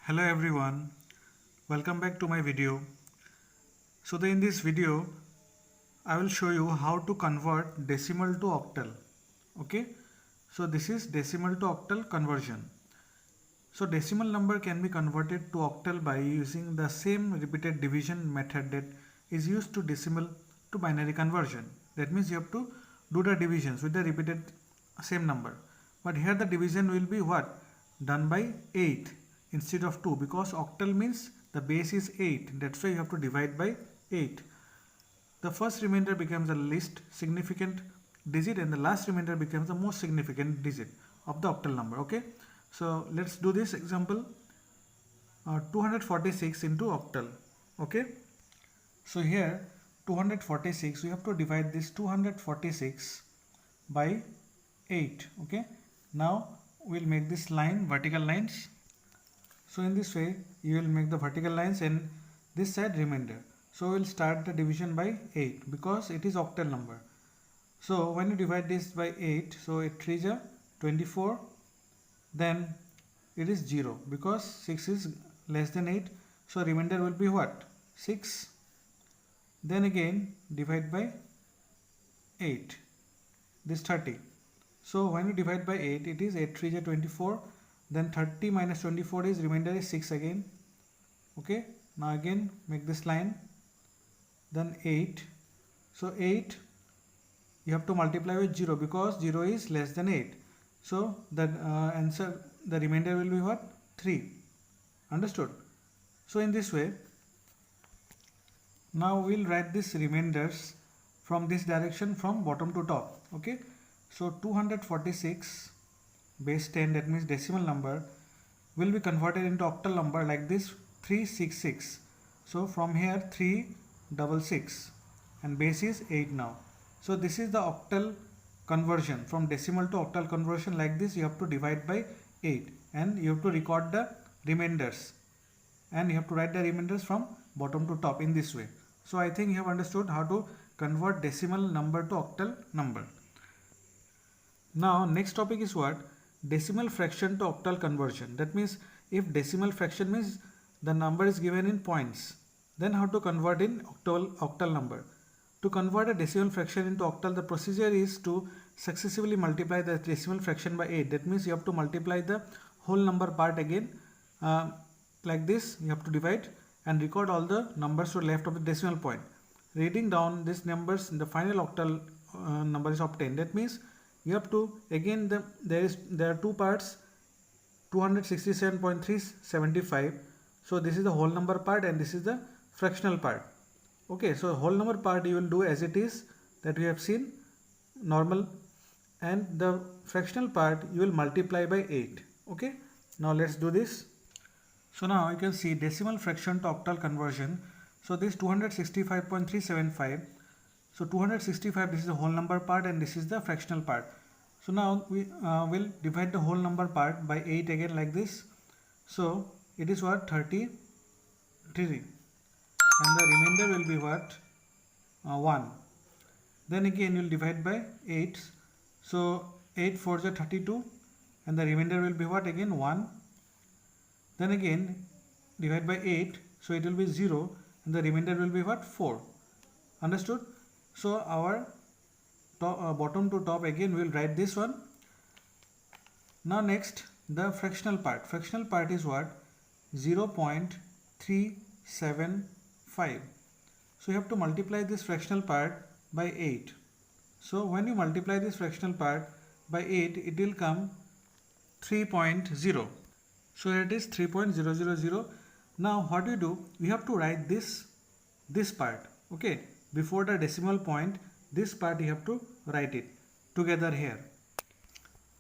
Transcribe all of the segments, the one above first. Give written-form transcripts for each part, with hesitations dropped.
Hello everyone, welcome back to my video. In this video I will show you how to convert decimal to octal. Okay, so this is decimal to octal conversion. So decimal number can be converted to octal by using the same repeated division method that is used to decimal to binary conversion. That means you have to do the divisions with the repeated same number. But here the division will be what? Done by 8 instead of 2, because octal means the base is 8. That's why you have to divide by 8. The first remainder becomes the least significant digit and the last remainder becomes the most significant digit of the octal number. Okay, so let's do this example. 246 into octal. Okay, so here 246, we have to divide this 246 by 8. Okay, now we'll make this line vertical lines. So in this way you will make the vertical lines and this side remainder. So we'll start the division by 8 because it is octal number. So when you divide this by 8, so 8 3 is 24, then it is 0 because 6 is less than 8. So remainder will be what? 6. Then again divide by 8, this 30. So when you divide by 8, it is 8 3 is 24, then 30 minus 24 is remainder is 6 again. Okay, now again make this line, then 8. So 8 you have to multiply with 0 because 0 is less than 8. So the answer, the remainder will be what? 3. Understood? So in this way, now we'll write these remainders from this direction from bottom to top. Okay, so 246 base 10, that means decimal number, will be converted into octal number like this, 366. So from here 366 and base is 8 now. So this is the octal conversion, from decimal to octal conversion. Like this you have to divide by 8 and you have to record the remainders and you have to write the remainders from bottom to top in this way. So I think you have understood how to convert decimal number to octal number. Now next topic is what? Decimal fraction to octal conversion. That means if decimal fraction means the number is given in points, then how to convert in octal number. To convert a decimal fraction into octal, the procedure is to successively multiply the decimal fraction by 8. That means you have to multiply the whole number part again, like this. You have to divide and record all the numbers to the left of the decimal point. Reading down these numbers, the final octal number is obtained. That means you have to again there are two parts, 267.375. so this is the whole number part and this is the fractional part. Okay, so whole number part you will do as it is, that we have seen normal, and the fractional part you will multiply by 8. Okay, now let's do this. So now you can see decimal fraction to octal conversion. So this 265.375, so 265, this is the whole number part and this is the fractional part. So now we will divide the whole number part by 8 again like this. So it is what? 33, and the remainder will be what? 1. Then again you will divide by 8. So 8 4 is 32 and the remainder will be what? Again 1. Then again divide by 8, so it will be 0 and the remainder will be what? 4. Understood? So our bottom to top again we will write this one. Now next the fractional part. Fractional part is what? 0.375. So you have to multiply this fractional part by 8. So when you multiply this fractional part by 8, it will come 3.0. So here it is 3.000. Now what we do? We have to write this part. Okay, before the decimal point, this part you have to write it together here.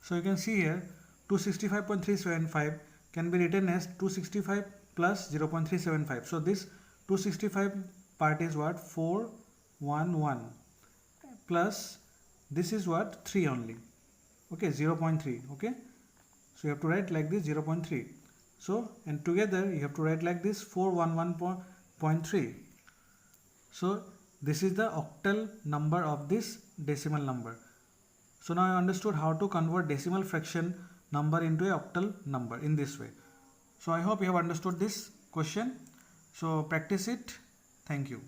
So you can see here 265.375 can be written as 265 plus 0.375. So this 265 part is what? 411 plus this is what? 3 only. Okay, 0.3. Okay, so you have to write like this 0.3. So and together you have to write like this 411.3. So this is the octal number of this decimal number. So now I understood how to convert decimal fraction number into a octal number in this way. So I hope you have understood this question. So practice it. Thank you.